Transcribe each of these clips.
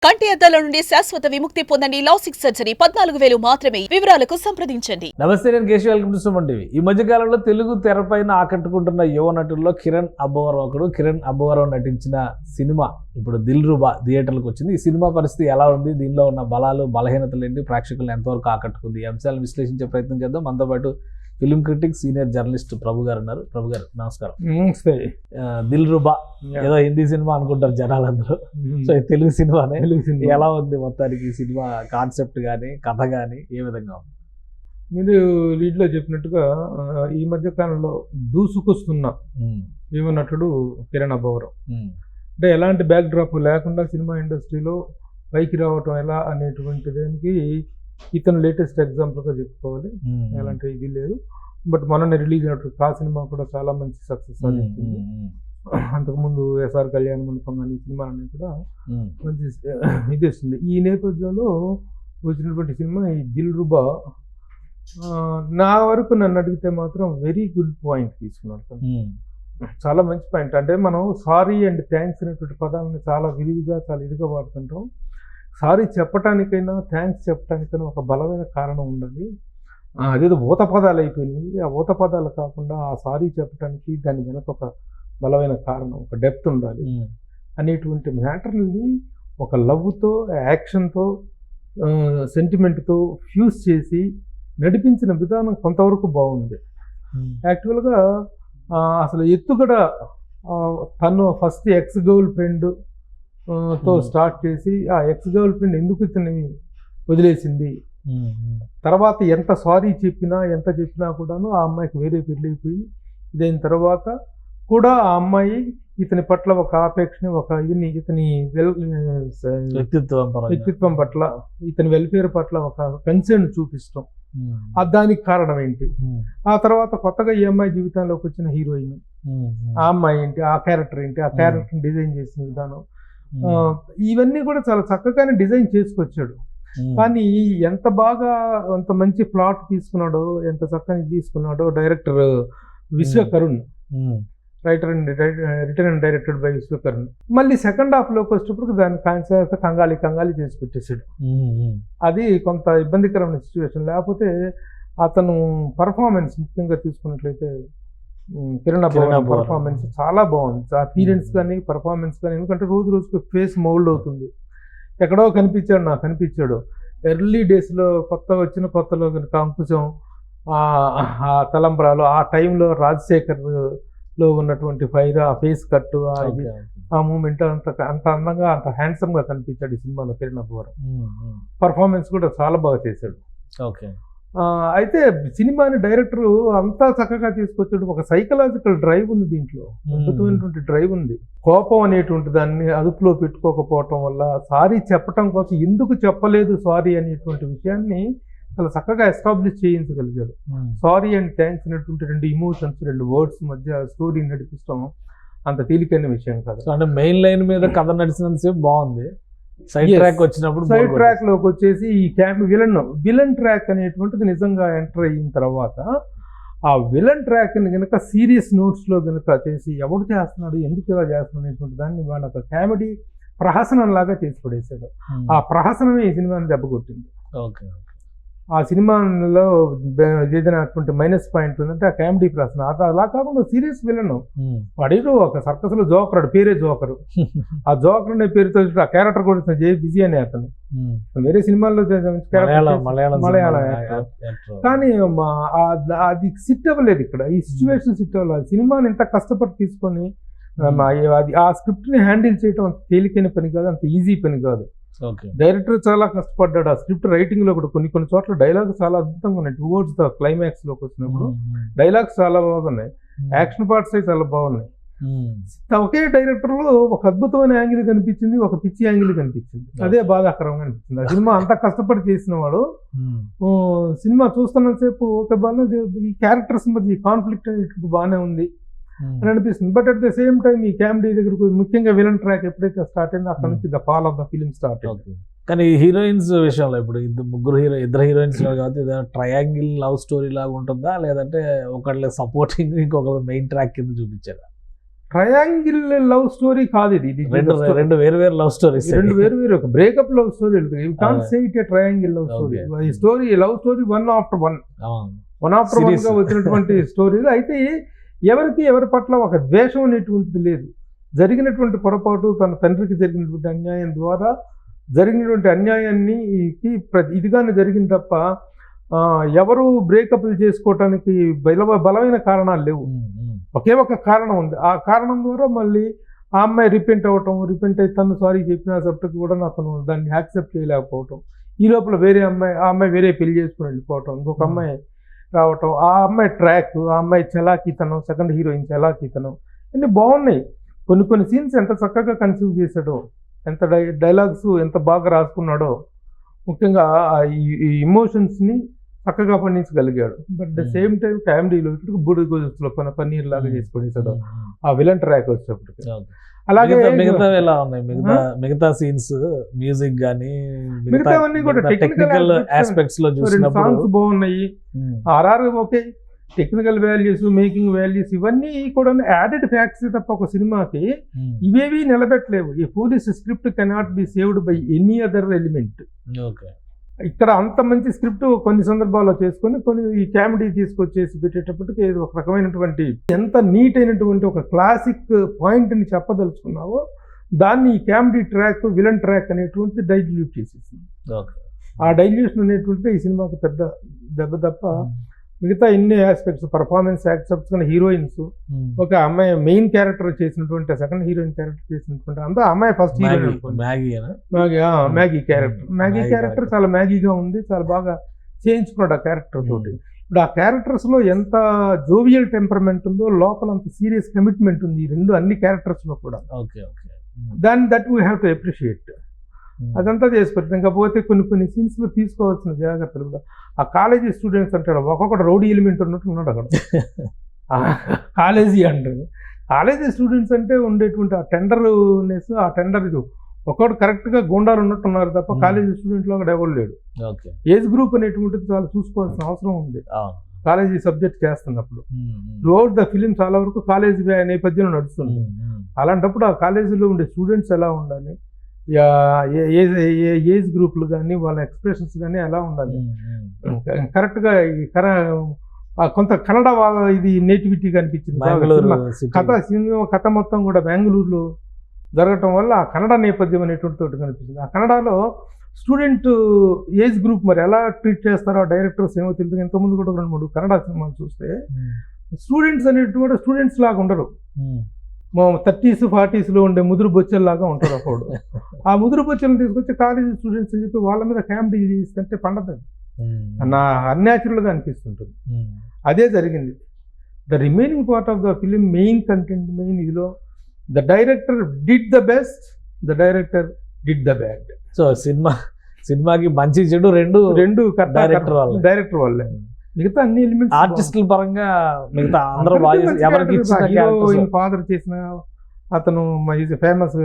కంటి అద్దాల నుండి శాశ్వత విముక్తి పొందండి. లాసిక్ సర్జరీ 14,000 మాత్రమే. వివరాలకు సంప్రదించండి. నమస్తే, నేను Keshav. Welcome to Suman TV. ఈ మధ్య కాలంలో తెలుగు తెరపైన ఆకట్టుకుంటున్న యువ నటుల్లో కిరణ్ అబ్బవరం ఒకడు. కిరణ్ అబ్బవరం నటించిన సినిమా ఇప్పుడు దిల్ రూబా థియేటర్లకు వచ్చింది. ఈ సినిమా పరిస్థితి ఎలా ఉంది, దీనిలో ఉన్న బలాలు బలహీనతలు ఏంటి, ప్రేక్షకులను ఎంతవరకు ఆకట్టుకుంది, ఈ అంశాలను విశ్లేషించే ప్రయత్నం చేద్దాం. మనతో పాటు ఫిల్మ్ క్రిటిక్, సీనియర్ జర్నలిస్ట్ ప్రభు గారు ఉన్నారు. ప్రభు గారు నమస్కారం. నమస్తే. దిల్ రూబా ఏదో హిందీ సినిమా అనుకుంటారు జనాలందరూ, సో ఇది తెలుగు సినిమానే. ఎలా ఉంది మొత్తానికి ఈ సినిమా కాన్సెప్ట్ కానీ కథ కానీ ఏ విధంగా ఉంది? మీరు లీడ్లో చెప్పినట్టుగా ఈ మధ్య కాలంలో దూసుకొస్తున్న యువ నటుడు కిరణ్ అబ్బవరం. అంటే ఎలాంటి బ్యాక్ డ్రాప్ లేకుండా సినిమా ఇండస్ట్రీలో పైకి రావటం ఎలా అనేటువంటి దానికి ఇతను లేటెస్ట్ ఎగ్జాంపుల్గా చెప్పుకోవాలి. ఎలాంటి ఇది లేదు. బట్ మొన్న రిలీజ్ అయినట్టు ఆ సినిమా కూడా చాలా మంచి సక్సెస్ సాధించింది. అంతకుముందు ఎస్ఆర్ కళ్యాణ మండపం కానీ సినిమాలన్నీ కూడా మంచి ఇది వస్తుంది. ఈ నేపథ్యంలో వచ్చినటువంటి సినిమా ఈ దిల్ రూబా నా వరకు నన్ను అడిగితే మాత్రం వెరీ గుడ్ పాయింట్ తీసుకున్నాడు. చాలా మంచి పాయింట్. అంటే మనం సారీ అండ్ థ్యాంక్స్ అనేటువంటి పదాలను చాలా విరివిగా చాలా ఇదిగా వాడుతుంటాం. సారీ చెప్పటానికైనా థ్యాంక్స్ చెప్పడానికైనా ఒక బలమైన కారణం ఉండాలి. అదేదో ఊత పదాలు అయిపోయింది. ఆ ఊత పదాలు కాకుండా ఆ సారీ చెప్పడానికి దాని వెనక ఒక బలమైన కారణం, ఒక డెప్త్ ఉండాలి అనేటువంటి మ్యాటర్ని ఒక లవ్తో, యాక్షన్తో, సెంటిమెంట్తో ఫ్యూజ్ చేసి నడిపించిన విధానం కొంతవరకు బాగుంది. యాక్చువల్గా అసలు ఎత్తుగడ తను ఫస్ట్ ఎక్స్ గర్ల్ ఫ్రెండ్ తో స్టార్ట్ చేసి ఆ ఎక్స్ గర్ల్ ఫ్రెండ్ ఎందుకు ఇతని వదిలేసింది, తర్వాత ఎంత సారీ చెప్పినా ఎంత చెప్పినా కూడాను ఆ అమ్మాయికి వేరే పెళ్ళైపోయి ఇదైన తర్వాత కూడా ఆ అమ్మాయి ఇతని పట్ల ఒక ఆపేక్షని, ఒక ఇదిని, ఇతని వ్యక్తిత్వం పట్ల, ఇతని వెల్ఫేర్ పట్ల ఒక కన్సర్న్ చూపిస్తాం. దానికి కారణం ఏంటి? ఆ తర్వాత కొత్తగా ఈ అమ్మాయి జీవితంలోకి వచ్చిన హీరోయిన్, ఆ అమ్మాయి ఏంటి, ఆ క్యారెక్టర్ ఏంటి, ఆ క్యారెక్టర్ని డిజైన్ చేసిన విధానం, ఇవన్నీ కూడా చాలా చక్కగానే డిజైన్ చేసుకొచ్చాడు. కానీ ఎంత బాగా అంత మంచి ప్లాట్ తీసుకున్నాడో, ఎంత చక్కగా తీసుకున్నాడో director Vishwakarun, return and directed by Vishwakarun. మళ్ళీ సెకండ్ హాఫ్లోకి వచ్చేటప్పుడు దాని కాన్సెప్ట్ కంగాలి చేసి పెట్టేశాడు. అది కొంత ఇబ్బందికరమైన సిచ్యువేషన్. లేకపోతే అతను పర్ఫార్మెన్స్ ముఖ్యంగా తీసుకున్నట్లయితే కిరణ్ అబ్బవరం పర్ఫార్మెన్స్ చాలా బాగుంది. అపీరెన్స్ కానీ పర్ఫార్మెన్స్ కానీ, ఎందుకంటే రోజు రోజుకి ఫేస్ మౌల్డ్ అవుతుంది. ఎక్కడో కనిపించాడు ఎర్లీ డేస్లో కొత్తగా వచ్చిన కొత్తలో కనుక అంకుశం, ఆ తలంబ్రాలు, ఆ టైంలో రాజశేఖర్లో ఉన్నటువంటి ఫైర్, ఆ ఫేస్ కట్టు, ఆ మూమెంట్ అంత అందంగా అంత హ్యాండ్సమ్గా కనిపించాడు ఈ సినిమాలో కిరణ్ అబ్బవరం. పర్ఫార్మెన్స్ కూడా చాలా బాగా చేశాడు. అయితే సినిమాని డైరెక్టర్ అంతా చక్కగా తీసుకొచ్చాడు. ఒక సైకలాజికల్ డ్రైవ్ ఉంది దీంట్లో, అద్భుతమైనటువంటి డ్రైవ్ ఉంది. కోపం అనేటువంటి దాన్ని అదుపులో పెట్టుకోకపోవటం వల్ల సారీ చెప్పటం కోసం ఎందుకు చెప్పలేదు సారీ అనేటువంటి విషయాన్ని చాలా చక్కగా ఎస్టాబ్లిష్ చేయించగలిగాడు. సారీ అండ్ థ్యాంక్స్ అనేటువంటి రెండు ఇమోషన్స్, రెండు వర్డ్స్ మధ్య స్టోరీ నడిపిస్తాం అంత తేలికైన విషయం కాదు. అంటే మెయిన్ లైన్ మీద కథ నడిచినంతసేపు బాగుంది. సైడ్ ట్రాక్ వచ్చినప్పుడు, సైడ్ ట్రాక్ లోకి వచ్చేసి ఈ విలన్ ట్రాక్ అనేటువంటిది నిజంగా ఎంటర్ అయిన తర్వాత ఆ విలన్ ట్రాక్ ని కనుక సీరియస్ నోట్స్ లో కనుక చేసి ఎవడు చేస్తున్నాడు, ఎందుకు ఇలా చేస్తున్నాడు అనేటువంటి దాన్ని వాళ్ళ ఒక కామెడీ ప్రహసనం లాగా చేసి పడేశాడు. ఆ ప్రహసనమే ఈ సినిమాని దెబ్బకొట్టింది. ఆ సినిమాలో ఏదైనా మైనస్ పాయింట్ ఉందంటే ఆ కామెడీ ప్రశ్న. అలా కాకుండా సీరియస్ విలన్ వాడేదో ఒక సర్కస్ లో జోకర్, పేరే జోకరు. ఆ జోకర్ అనే పేరుతో ఆ క్యారెక్టర్ కూడా బిజీ అనే అతను వేరే సినిమాల్లో మలయాళం యాక్టర్. కానీ అది సిట్ అవ్వలేదు ఇక్కడ, ఈ సిచ్యువేషన్ సిట్ అవ్వలేదు. సినిమాని ఎంత కష్టపడి తీసుకొని ఆ స్క్రిప్ట్ ని హ్యాండిల్ చేయడం అంత తేలికైన పని కాదు, అంత ఈజీ పని కాదు. డైరెక్టర్ చాలా కష్టపడ్డాడు. ఆ స్క్రిప్ట్ రైటింగ్ లో కూడా కొన్ని చోట్ల డైలాగ్ చాలా అద్భుతంగా ఉన్నాయి. టువర్డ్స్ ద క్లైమాక్స్ లోకి వచ్చినప్పుడు డైలాగ్స్ చాలా బాగున్నాయి, యాక్షన్ పార్ట్స్ అయితే చాలా బాగున్నాయి. ఒకే డైరెక్టర్ లో ఒక అద్భుతమైన యాంగిల్ కనిపించింది, ఒక పిచ్చి యాంగిల్ కనిపించింది. అదే బాధాకరంగా అనిపించింది. ఆ సినిమా అంతా కష్టపడి చేసిన వాడు సినిమా చూస్తున్నంతసేపు ఒక బాగా ఈ క్యారెక్టర్స్ మధ్య ఈ కాన్ఫ్లిక్ట్ అనేటువంటి బాగానే ఉంది అని అనిపిస్తుంది. But at the same time ఈ కామెడీ దగ్గరకు ముఖ్యంగా విలన్ ట్రాక్ ఎప్పుడైతే స్టార్ట్ అయిందో అక్కడ నుంచి the fall of the film start అయింది. కానీ హీరోయిన్స్ విషయంలో ఇప్పుడు ఇద్దరు హీరోయిన్స్ కాబట్టి ట్రయాంగిల్ లవ్ స్టోరీ లాగా ఉంటుందా, లేదంటే ఒకళ్ళ సపోర్టింగ్ ఇంకొక మెయిన్ ట్రాక్ కింద చూపించారా? ట్రయాంగిల్ లవ్ స్టోరీ కాదు ఇది రెండు వేరు వేరు లవ్ స్టోరీస్. రెండు వేరు ఒక breakup love story. You can't say it a triangle love story. ఈ story love story one after one గా వచ్చినటువంటి స్టోరీలు. అయితే ఎవరి పట్ల ఒక ద్వేషం అనేటువంటిది లేదు. జరిగినటువంటి పొరపాటు తన తండ్రికి జరిగినటువంటి అన్యాయం ద్వారా జరిగినటువంటి అన్యాయాన్ని ఇదిగానే జరిగింది తప్ప ఎవరు బ్రేకప్లు చేసుకోవటానికి బలమైన కారణాలు లేవు. ఒకే ఒక కారణం ఉంది. ఆ కారణం ద్వారా మళ్ళీ ఆ అమ్మాయి రిపెంట్ అయ్యి తను సారీ చెప్పినప్పటికీ కూడా అతను దాన్ని యాక్సెప్ట్ చేయలేకపోవటం. ఈ లోపల ఆ అమ్మాయి వేరే పెళ్లి చేసుకుని వెళ్ళిపోవటం, ఇంకొక అమ్మాయి రావటం, ఆ అమ్మాయి ట్రాక్, ఆ అమ్మాయి చలాకీతనం, సెకండ్ హీరోయిన్ చలాకీతనం ఇన్ని బాగున్నాయి. కొన్ని సీన్స్ ఎంత చక్కగా కన్సీవ్ చేశాడో, ఎంత డైలాగ్స్ ఎంత బాగా రాసుకున్నాడో, ముఖ్యంగా ఈ ఇమోషన్స్ని చక్కగా పండించగలిగాడు. బట్ ద సేమ్ టైం కామెడీలో బూడి గోజులో పన్నీర్ లాగా చేసుకునేసాడు ఆ విలన్ ట్రాక్ వచ్చేప్పటికి. అలాగే మిగతా ఎలా ఉన్నాయి మిగతా సీన్స్, మ్యూజిక్ గానీ మిగతావన్నీ కూడా టెక్నికల్ ఆస్పెక్ట్స్ లో చూసినప్పుడు సాంగ్స్ బాగున్నాయి. RR okay, technical values, making values ఇవన్నీ కూడా యాడెడ్ ఫ్యాక్ట్స్ తప్ప ఒక సినిమాకి ఇవేవి నిలబెట్టలేవు. ఈ police script cannot be saved by any other element. ఇక్కడ అంత మంచి స్క్రిప్ట్ కొన్ని సందర్భాల్లో చేసుకొని ఈ కామెడీ తీసుకొచ్చేసి పెట్టేటప్పటికి ఏదో ఒక రకమైనటువంటి ఎంత నీట్ అయినటువంటి ఒక క్లాసిక్ పాయింట్ని చెప్పదలుచుకున్నావో దాన్ని ఈ కామెడీ ట్రాక్, విలన్ ట్రాక్ అనేటువంటి డైల్యూట్ చేసేసింది. ఆ డైల్యూషన్ అనేటువంటిది ఈ సినిమాకు పెద్ద దెబ్బ తప్ప మిగతా ఎన్ని ఆస్పెక్ట్స్, పర్ఫార్మెన్స్ యాక్సెప్ట్స్ కానీ హీరోయిన్స్, ఒక అమ్మాయి మెయిన్ క్యారెక్టర్ చేసినటువంటి సెకండ్ హీరోయిన్ క్యారెక్టర్ చేసినటువంటి అంతా అమ్మాయి ఫస్ట్ హీరోయిన్ మ్యాగీ క్యారెక్టర్ చాలా మ్యాగీగా ఉంది. చాలా బాగా చేయించుకున్నాడు ఆ క్యారెక్టర్ తోటి. ఇప్పుడు ఆ క్యారెక్టర్స్లో ఎంత జోవియల్ టెంపర్మెంట్ ఉందో లోపల అంత సీరియస్ కమిట్మెంట్ ఉంది ఈ అన్ని క్యారెక్టర్స్లో కూడా. దాన్ని that we have to appreciate. అదంతా చేసుకుంటాం. ఇంకపోతే కొన్ని సీన్స్లో తీసుకోవాల్సిన జాగ్రత్తలు కూడా. ఆ కాలేజీ స్టూడెంట్స్ అంటాడు ఒక్కొక్కటి రౌడీ ఎలిమెంట్ ఉన్నట్టు ఉన్నాడు అక్కడ. కాలేజీ అంటారు. కాలేజీ స్టూడెంట్స్ అంటే ఉండేటువంటి ఆ టెండర్నెస్, ఆ టెండర్ ఇది ఒక్కొక్కటి కరెక్ట్గా గుండాలు ఉన్నట్టున్నారు తప్ప కాలేజీ స్టూడెంట్లో అక్కడ ఎవరు లేడు. ఏజ్ గ్రూప్ అనేటువంటిది చాలా చూసుకోవాల్సిన అవసరం ఉంది కాలేజీ సబ్జెక్ట్ చేస్తున్నప్పుడు. త్రూఅవుట్ ద ఫిలిం చాలా వరకు కాలేజీ నేపథ్యంలో నడుస్తుంది. అలాంటప్పుడు ఆ కాలేజీలో ఉండే స్టూడెంట్స్ ఎలా ఉండాలి, ఏజ్ గ్రూప్లు కానీ వాళ్ళ ఎక్స్ప్రెషన్స్ కానీ ఎలా ఉండాలి, కరెక్ట్గా కొంత కన్నడ ఇది నేటివిటీ కనిపించింది. కథ మొత్తం కూడా బెంగళూరులో జరగటం వల్ల ఆ కన్నడ నేపథ్యం అనేటువంటి తోటి కనిపించింది. ఆ కన్నడలో స్టూడెంట్ ఏజ్ గ్రూప్ మరి ఎలా ట్రీట్ చేస్తారో డైరెక్టర్స్ ఏమో తెలియదు. ఇంతకుముందు కూడా 2-3 కన్నడ సినిమాలు చూస్తే స్టూడెంట్స్ అనేటువంటి కూడా స్టూడెంట్స్ లాగా ఉండరు. 30s 40s ఉండే ముదురు బొచ్చల్లాగా ఉంటారు అప్పుడు. ఆ ముదురు బొచ్చలను తీసుకొచ్చి కాలేజీ స్టూడెంట్స్ అని చెప్పి వాళ్ళ మీద కామెడీ చేస్తుంటే పండదు, నా అన్యాచురల్గా అనిపిస్తుంటుంది. అదే జరిగింది. The remaining part of the film main content, main ఇదిలో the director did the best, the director did the bad. So సినిమాకి మంచి చెడు రెండు డైరెక్టర్ వాళ్ళే. మిగతా అన్ని ఎలిమెంట్స్ ఆర్టిస్టుల పరంగా మిగతా అందరూ ఫాదర్ చేసిన అతను ఫేమస్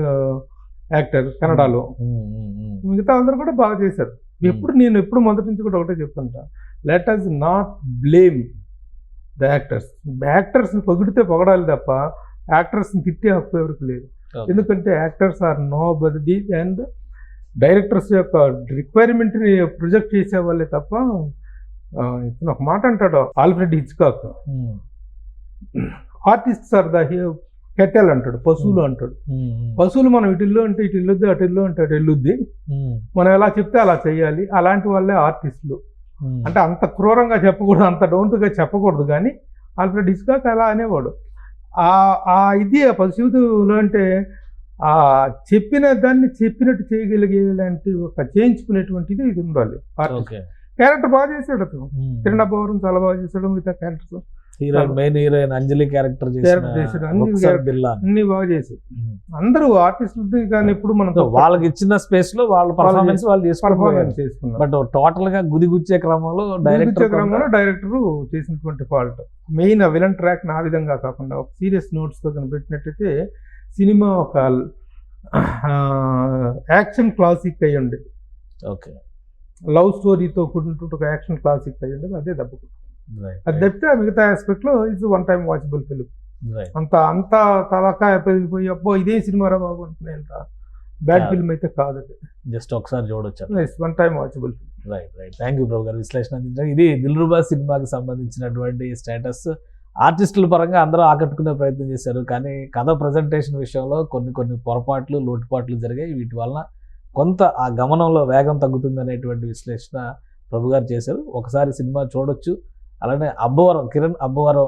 యాక్టర్ కన్నడలో, మిగతా అందరూ కూడా బాగా చేశారు. నేను ఎప్పుడు మొదటి నుంచి కూడా ఒకటే చెప్తుంటా, let us not blame the యాక్టర్స్ని పొగిడితే పొగడాలి తప్ప యాక్టర్స్ని తిట్టే హక్కు ఎవరికి లేదు. ఎందుకంటే actors are nobody and directors యొక్క రిక్వైర్మెంట్ని ప్రొజెక్ట్ చేసే వాళ్ళే తప్ప. ఇతను ఒక మాట అంటాడు Alfred Hitchcock, artists are the cattle అంటాడు, పశువులు అంటాడు. పశువులు మనం ఇటిల్లో అంటే ఇటు వెళ్ళొద్దు, అటు ఇల్లు అంటే అటు వెళ్ళొద్ది, మనం ఎలా చెప్తే అలా చేయాలి. అలాంటి వాళ్ళే ఆర్టిస్టులు. అంటే అంత క్రూరంగా చెప్పకూడదు, అంత డౌన్గా చెప్పకూడదు, కానీ ఆల్ఫ్రెడ్ హిచ్కాక్ అలా అనేవాడు. ఇది ఆ పశువులో అంటే ఆ చెప్పిన దాన్ని చెప్పినట్టు చేయగలిగేలాంటి ఒక చేయించుకునేటువంటిది ఇది ఉండాలి. క్యారెక్టర్ బాగా చేశాడు అతను. కిరణ్ అబ్బవరం చాలా బాగా చేశాడు. మిగతా క్యారెక్టర్స్ మెయిన్ హీరోయిన్ అంజలి క్యారెక్టర్ చేశాడు, అన్ని బాగా చేశారు. అందరూ ఆర్టిస్టులు కానీ ఎప్పుడు మనం వాళ్ళకి ఇచ్చిన స్పేస్ లో వాళ్ళ పర్ఫార్మెన్స్ వాళ్ళు చేసుకున్నారు. బట్ టోటల్ గా గుదిగుచ్చే క్రమంలో డైరెక్టర్ చేసినటువంటి ఫాల్ట్ మెయిన్ విలన్ ట్రాక్ నా విధంగా కాకుండా ఒక సీరియస్ నోట్స్ తో కనిపెట్టినట్టయితే సినిమా ఒక యాక్షన్ క్లాసిక్ అయ్యి ఉండేది. లవ్ స్టోరీతో కూడినటువంటి ఒక యాక్షన్ క్లాసిక్ అయ్యి ఉండేది. అదే దెబ్బకు అది తప్పితే మిగతా ఆస్పెక్ట్లో it's one time watchable film. Right. అంత తలకాయ పెరిగిపోయి అబ్బో ఇదే సినిమా రా బాబు అనుకునేంత బ్యాడ్ కాదు. ఫిల్మ్ అయితే కాదు అది. జస్ట్ ఒకసారి చూడొచ్చు. One time watchable. Right right thank you Prabhu garu విశ్లేషణ అందించారు. ఇది దిల్రుబా సినిమాకి సంబంధించినటువంటి స్టేటస్. ఆర్టిస్టుల పరంగా అందరూ ఆకట్టుకునే ప్రయత్నం చేశారు, కానీ కథ ప్రజెంటేషన్ విషయంలో కొన్ని పొరపాట్లు లోటుపాట్లు జరిగాయి. వీటి వలన కొంత ఆ గమనంలో వేగం తగ్గుతుంది అనేటువంటి విశ్లేషణ ప్రభు గారు చేశారు. ఒకసారి సినిమా చూడొచ్చు. అలానే అబ్బవరం, కిరణ్ అబ్బవరం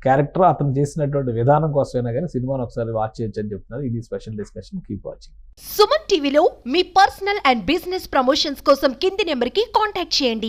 క్యారెక్టర్ అతను చేసినటువంటి విధానం కోసమైనా కానీ సినిమాను ఒకసారి వాచ్ చేయొచ్చు అని చెప్తున్నారు. ఇది special discussion. Keep watching. Suman టీవీలో మీ పర్సనల్ అండ్ బిజినెస్ ప్రమోషన్స్ కోసం కింది నెంబర్కి కాంటాక్ట్ చేయండి.